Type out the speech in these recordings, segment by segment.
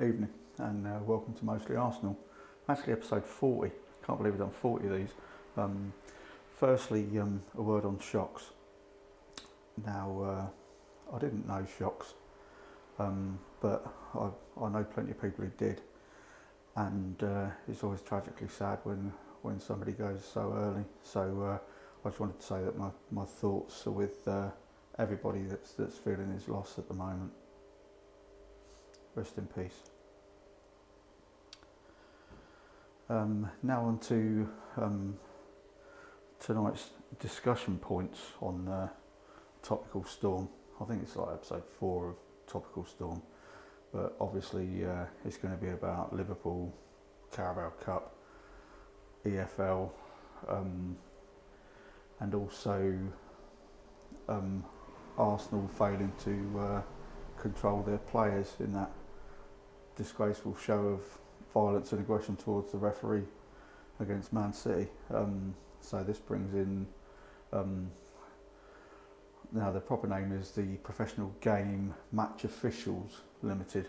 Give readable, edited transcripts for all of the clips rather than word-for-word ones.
Evening and welcome to Mostly Arsenal. Actually episode 40, can't believe we've done 40 of these. Firstly, a word on shocks. Now, I didn't know shocks, but I know plenty of people who did, and it's always tragically sad when somebody goes so early. So I just wanted to say that my thoughts are with everybody that's feeling his loss at the moment. Rest in peace. Now on to tonight's discussion points on Topical Storm. I think it's like episode 4 of Topical Storm, but obviously it's going to be about Liverpool, Carabao Cup, EFL, and also Arsenal failing to control their players in that disgraceful show of violence and aggression towards the referee against Man City. So this brings in, now the proper name is the Professional Game Match Officials Limited,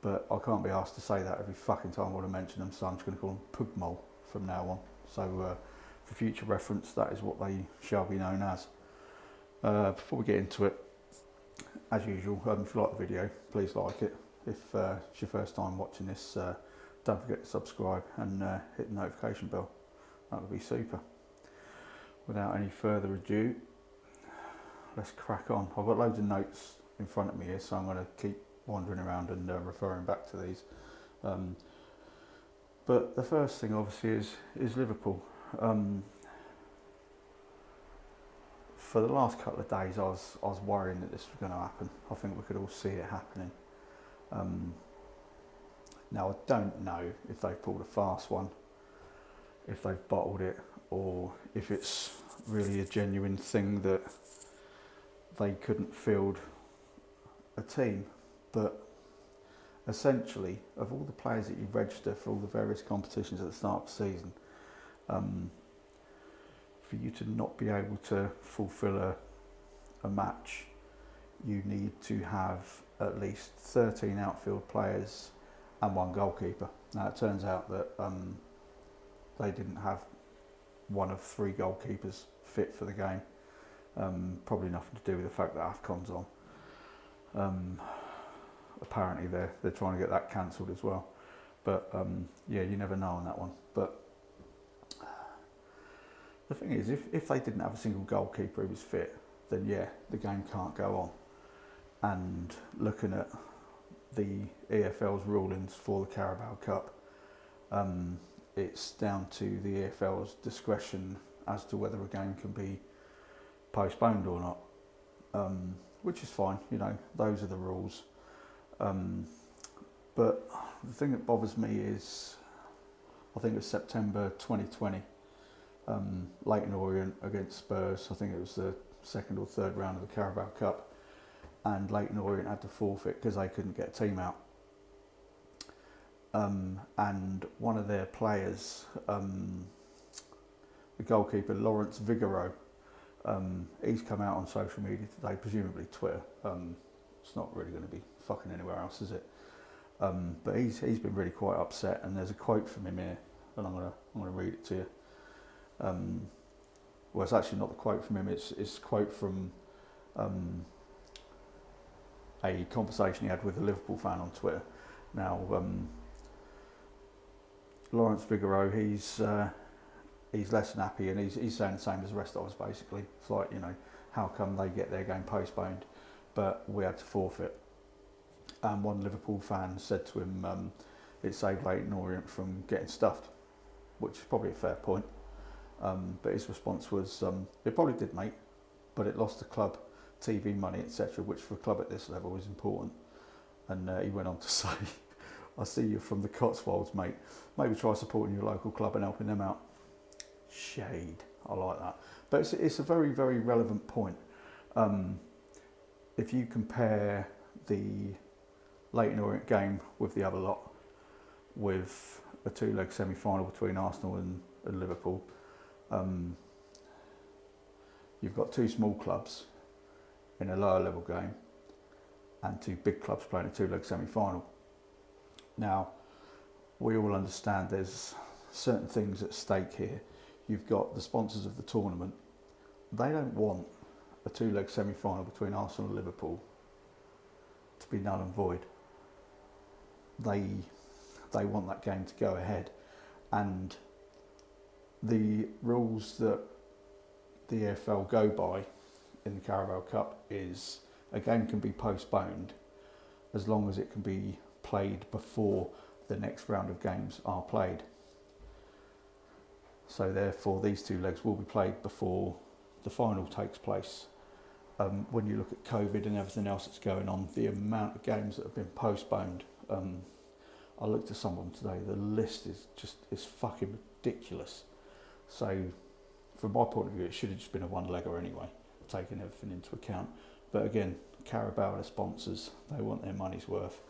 but I can't be asked to say that every fucking time I want to mention them, so I'm just going to call them Pugmol from now on. So for future reference, that is what they shall be known as. Before we get into it, as usual, if you like the video, please like it. If it's your first time watching this, don't forget to subscribe and hit the notification bell. That would be super. Without any further ado, let's crack on. I've got loads of notes in front of me here, so I'm going to keep wandering around and referring back to these. But the first thing, obviously, is Liverpool. For the last couple of days, I was worrying that this was going to happen. I think we could all see it happening. Now, I don't know if they've pulled a fast one, if they've bottled it, or if it's really a genuine thing that they couldn't field a team. But essentially, of all the players that you register for all the various competitions at the start of the season, for you to not be able to fulfil a match, you need to have at least 13 outfield players and 1 goalkeeper. Now it turns out that they didn't have one of 3 goalkeepers fit for the game. Probably nothing to do with the fact that AFCON's on. Apparently they're trying to get that cancelled as well. But yeah, you never know on that one. But the thing is, if they didn't have a single goalkeeper who was fit, then yeah, the game can't go on. And looking at the EFL's rulings for the Carabao Cup, it's down to the EFL's discretion as to whether a game can be postponed or not, which is fine, you know, those are the rules. But the thing that bothers me is, I think it was September 2020, Leyton Orient against Spurs. I think it was the 2nd or 3rd round of the Carabao Cup, and Leyton Orient had to forfeit because they couldn't get a team out. And one of their players, the goalkeeper Lawrence Vigouroux, he's come out on social media today, presumably Twitter. It's not really going to be fucking anywhere else, is it? But he's been really quite upset, and there's a quote from him here, and I'm gonna read it to you. Well, it's actually not the quote from him. It's a quote from a conversation he had with a Liverpool fan on Twitter. Now, Lawrence Vigouroux, he's less than happy, and he's saying the same as the rest of us. Basically, it's like, you know, how come they get their game postponed, but we had to forfeit? And one Liverpool fan said to him, it saved Leyton Orient from getting stuffed, which is probably a fair point. But his response was, it probably did, mate, but it lost the club TV money, etc., which for a club at this level is important. And he went on to say, I see you're from the Cotswolds, mate. Maybe try supporting your local club and helping them out. Shade. I like that. But it's a very, very relevant point. If you compare the Leyton Orient game with the other lot, with a 2-leg semi-final between Arsenal and Liverpool, you've got 2 small clubs in a lower level game and 2 big clubs playing a 2-leg semi-final. Now, we all understand there's certain things at stake here. You've got the sponsors of the tournament. They don't want a two-leg semi-final between Arsenal and Liverpool to be null and void. They want that game to go ahead, and the rules that the EFL go by in the Carabao Cup is a game can be postponed as long as it can be played before the next round of games are played. So therefore these two legs will be played before the final takes place. When you look at COVID and everything else that's going on, the amount of games that have been postponed, I looked at some of them today, the list is fucking ridiculous. So from my point of view, it should have just been a one-legger anyway, taking everything into account. But again, Carabao are the sponsors, they want their money's worth,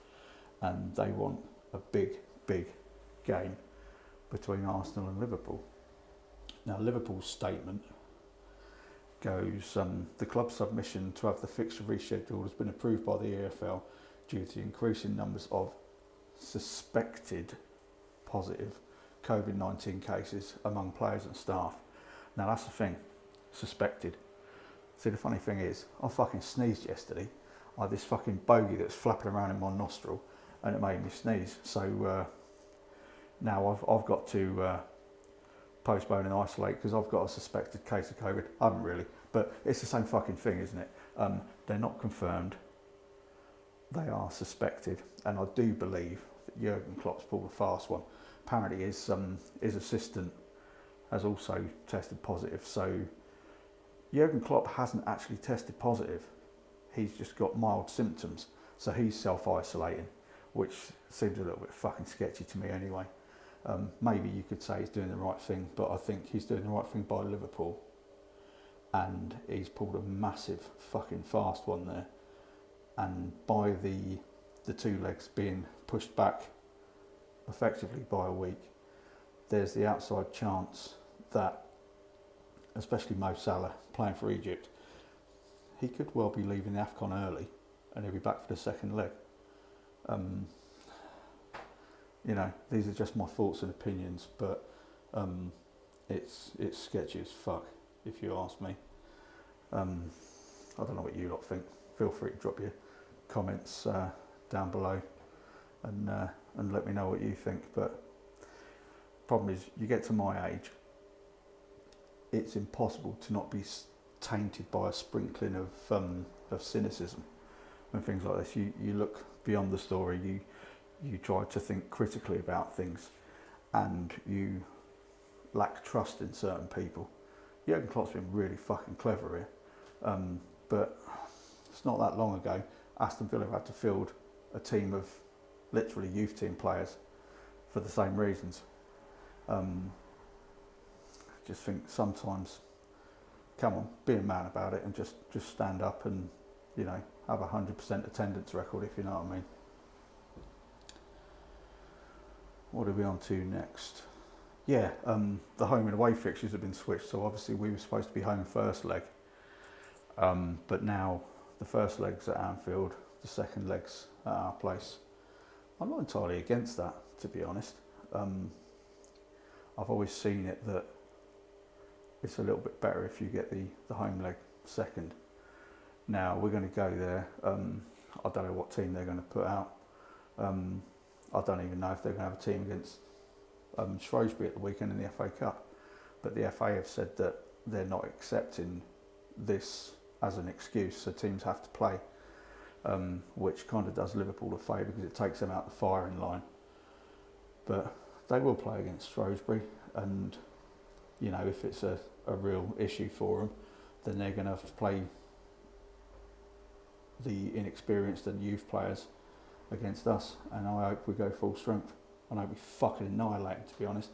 and they want a big, big game between Arsenal and Liverpool. Now, Liverpool's statement goes, the club's submission to have the fixture rescheduled has been approved by the EFL due to increasing numbers of suspected positive COVID-19 cases among players and staff. Now, that's the thing, suspected. See, the funny thing is, I fucking sneezed yesterday. I had this fucking bogey that's flapping around in my nostril, and it made me sneeze. So now I've got to postpone and isolate because I've got a suspected case of COVID. I haven't really, but it's the same fucking thing, isn't it? They're not confirmed. They are suspected, and I do believe that Jurgen Klopp's pulled a fast one. Apparently, his assistant has also tested positive. So Jurgen Klopp hasn't actually tested positive. He's just got mild symptoms. So he's self-isolating, which seems a little bit fucking sketchy to me anyway. Maybe you could say he's doing the right thing, but I think he's doing the right thing by Liverpool. And he's pulled a massive fucking fast one there. And by the two legs being pushed back effectively by a week, there's the outside chance that, especially Mo Salah playing for Egypt, he could well be leaving the AFCON early and he'll be back for the second leg. You know, these are just my thoughts and opinions, but it's sketchy as fuck, if you ask me. I don't know what you lot think. Feel free to drop your comments down below and let me know what you think. But problem is, you get to my age, it's impossible to not be tainted by a sprinkling of cynicism and things like this. You look beyond the story. You try to think critically about things, and you lack trust in certain people. Jurgen Klopp's been really fucking clever here, but it's not that long ago Aston Villa had to field a team of literally youth team players for the same reasons. I just think sometimes, come on, be a man about it and just stand up and, you know, have a 100% attendance record, if you know what I mean. What are we on to next? Yeah, the home and away fixtures have been switched, so obviously we were supposed to be home first leg, but now the first leg's at Anfield, the second leg's at our place. I'm not entirely against that, to be honest. I've always seen it that it's a little bit better if you get the home leg second. Now we're going to go there. I don't know what team they're going to put out. I don't even know if they're going to have a team against Shrewsbury at the weekend in the FA Cup. But the FA have said that they're not accepting this as an excuse, so teams have to play, which kind of does Liverpool a favour because it takes them out the firing line. But they will play against Shrewsbury, and you know, if it's a real issue for them, then they're going to have to play the inexperienced and youth players against us, and I hope we go full strength. I hope we fucking annihilate them, to be honest,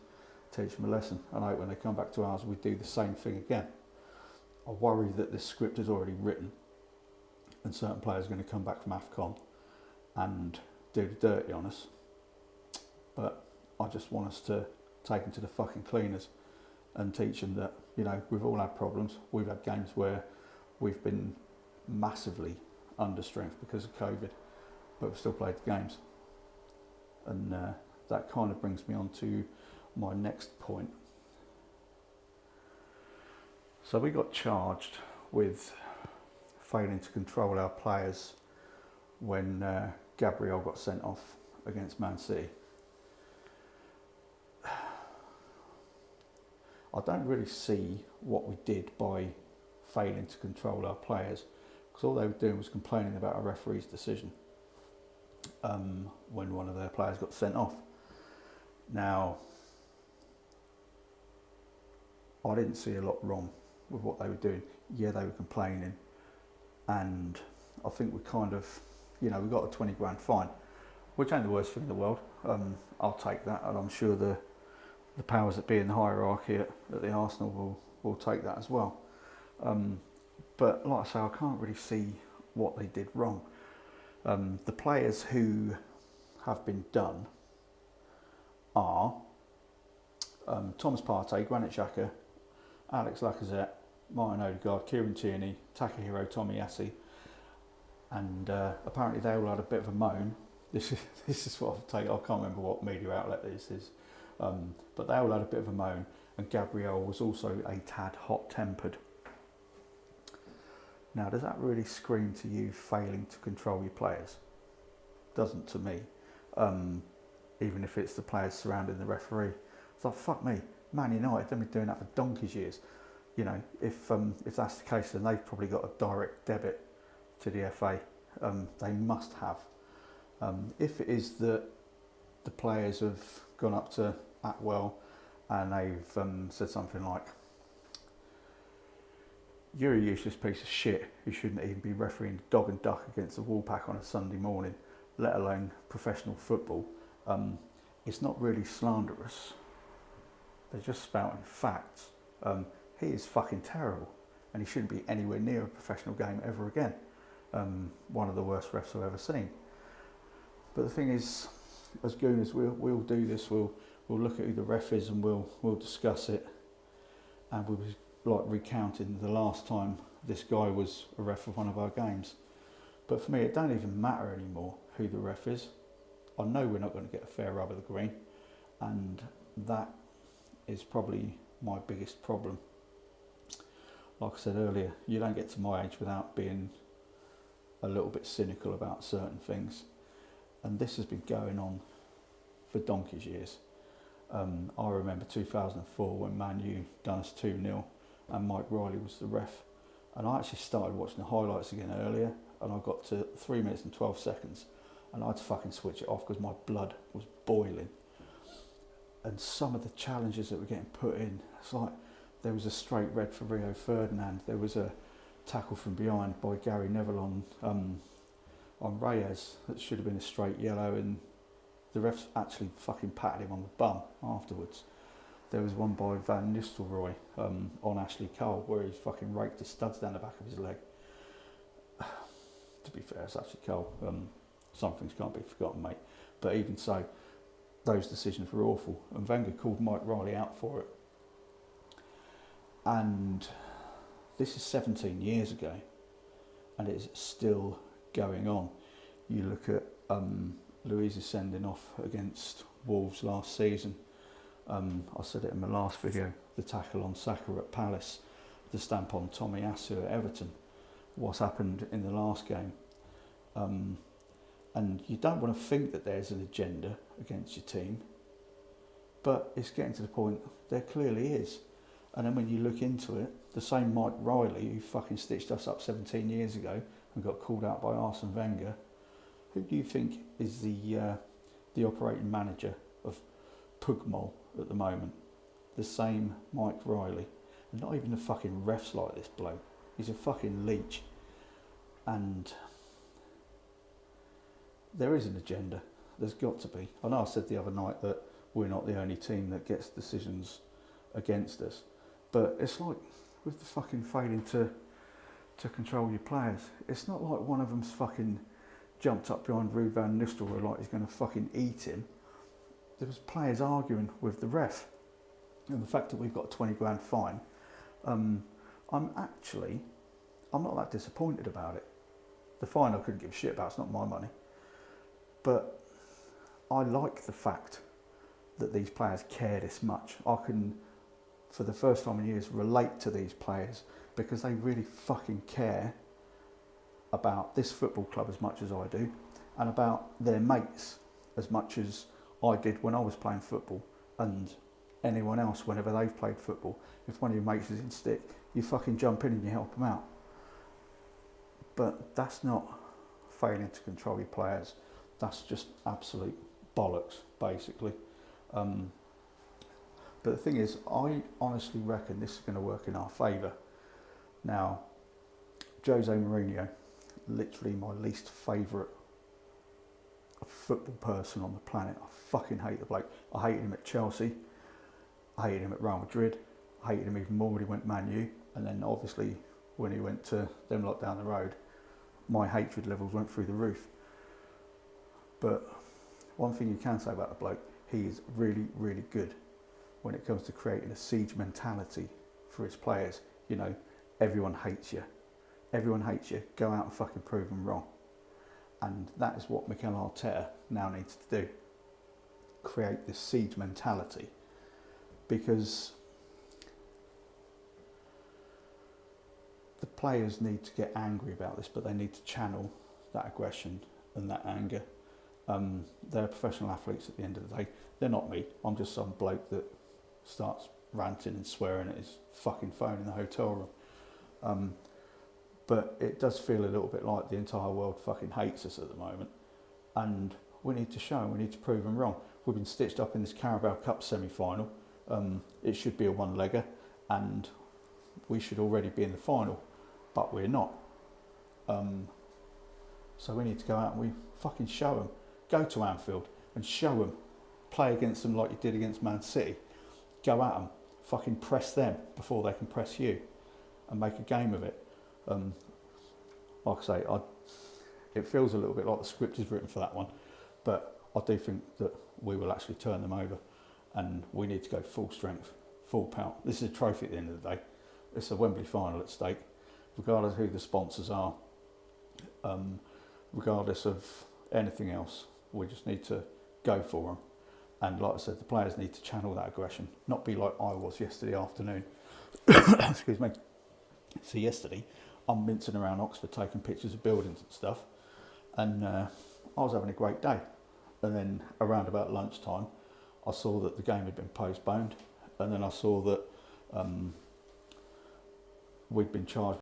teach them a lesson. And I hope when they come back to ours we do the same thing again. I worry that this script is already written and certain players are going to come back from AFCON and do the dirty on us, but I just want us to take them to the fucking cleaners and teach them that, you know, we've all had problems. We've had games where we've been massively under strength because of COVID, but we've still played the games. And that kind of brings me on to my next point. So we got charged with failing to control our players when Gabriel got sent off against Man City. I don't really see what we did by failing to control our players, because all they were doing was complaining about a referee's decision when one of their players got sent off. Now, I didn't see a lot wrong with what they were doing. Yeah, they were complaining, and I think we kind of, we got a 20 grand fine, which ain't the worst thing in the world. I'll take that, and I'm sure the powers that be in the hierarchy at the Arsenal will take that as well. But like I say, I can't really see what they did wrong. The players who have been done are Thomas Partey, Granit Xhaka, Alex Lacazette, Martin Odegaard, Kieran Tierney, Takahiro Tomiyasu, and apparently they all had a bit of a moan. This is what I've taken. I can't remember what media outlet this is, but they all had a bit of a moan, and Gabriel was also a tad hot-tempered. Now, does that really scream to you failing to control your players? Doesn't to me. Even if it's the players surrounding the referee. It's like, fuck me, Man United, they've been doing that for donkey's years. If that's the case, then they've probably got a direct debit to the FA. They must have. If it is that the players have gone up to Atwell and they've said something like, "You're a useless piece of shit who shouldn't even be refereeing dog and duck against the Woolpack on a Sunday morning, let alone professional football," it's not really slanderous. They're just spouting facts. He is fucking terrible, and he shouldn't be anywhere near a professional game ever again. One of the worst refs I've ever seen. But the thing is, as gooners, we'll do this. We'll look at who the ref is, and we'll discuss it, and we'll be like recounting the last time this guy was a ref of one of our games. But for me, it don't even matter anymore who the ref is. I know we're not going to get a fair rub of the green, and that is probably my biggest problem. Like I said earlier, you don't get to my age without being a little bit cynical about certain things, and this has been going on for donkey's years. I remember 2004 when Man U done us 2-0 and Mike Riley was the ref, and I actually started watching the highlights again earlier, and I got to 3 minutes and 12 seconds and I had to fucking switch it off because my blood was boiling. And some of the challenges that were getting put in, it's like there was a straight red for Rio Ferdinand, there was a tackle from behind by Gary Neville on Reyes that should have been a straight yellow, and the refs actually fucking patted him on the bum afterwards. There was one by Van Nistelrooy on Ashley Cole where he fucking raked the studs down the back of his leg. To be fair, it's Ashley Cole. Some things can't be forgotten, mate. But even so, those decisions were awful, and Wenger called Mike Riley out for it. And this is 17 years ago, and it's still going on. You look at Luiz's sending off against Wolves last season. I said it in my last video, the tackle on Saka at Palace, the stamp on Tomiyasu at Everton, what's happened in the last game. And you don't want to think that there's an agenda against your team, but it's getting to the point there clearly is. And then when you look into it, the same Mike Riley who fucking stitched us up 17 years ago and got called out by Arsene Wenger, who do you think is the operating manager of Pugmol at the moment? The same Mike Riley. And not even the fucking refs like this bloke. He's a fucking leech. And there is an agenda. There's got to be. I know I said the other night that we're not the only team that gets decisions against us. But it's like with the fucking failing to control your players. It's not like one of them's fucking jumped up behind Ruud van Nistelrooy like he's going to fucking eat him. There was players arguing with the ref. And the fact that we've got a 20 grand fine, I'm not that disappointed about it. The fine I couldn't give a shit about, it's not my money. But I like the fact that these players care this much. I can, for the first time in years, relate to these players because they really fucking care about this football club as much as I do, and about their mates as much as I did when I was playing football, and anyone else whenever they've played football. If one of your mates is in stick, you fucking jump in and you help them out. But that's not failing to control your players. That's just absolute bollocks, basically. But the thing is, I honestly reckon this is going to work in our favour. Now, Jose Mourinho, literally my least favourite football person on the planet. I fucking hate the bloke. I hated him at Chelsea. I hated him at Real Madrid. I hated him even more when he went Man U. And then obviously when he went to them lot down the road, my hatred levels went through the roof. But one thing you can say about the bloke, he is really, really good when it comes to creating a siege mentality for his players. You know, everyone hates you. Everyone hates you. Go out and fucking prove them wrong. And that is what Mikel Arteta now needs to do. Create this siege mentality. Because the players need to get angry about this, but they need to channel that aggression and that anger. They're professional athletes at the end of the day. They're not me. I'm just some bloke that starts ranting and swearing at his fucking phone in the hotel room. But it does feel a little bit like the entire world fucking hates us at the moment. And we need to show them, we need to prove them wrong. We've been stitched up in this Carabao Cup semi-final. It should be a one-legger and we should already be in the final, but we're not. So we need to go out and we fucking show them. Go to Anfield and show them. Play against them like you did against Man City. Go at them. Fucking press them before they can press you and make a game of it. Like I say, it feels a little bit like the script is written for that one, but I do think that we will actually turn them over and we need to go full strength, full pelt. This is a trophy at the end of the day. It's a Wembley final at stake, regardless of who the sponsors are, regardless of anything else. We just need to go for them. And like I said, the players need to channel that aggression, not be like I was yesterday afternoon. Excuse me. So yesterday, I'm mincing around Oxford taking pictures of buildings and stuff, and I was having a great day. And then around about lunchtime, I saw that the game had been postponed, and then I saw that we'd been charged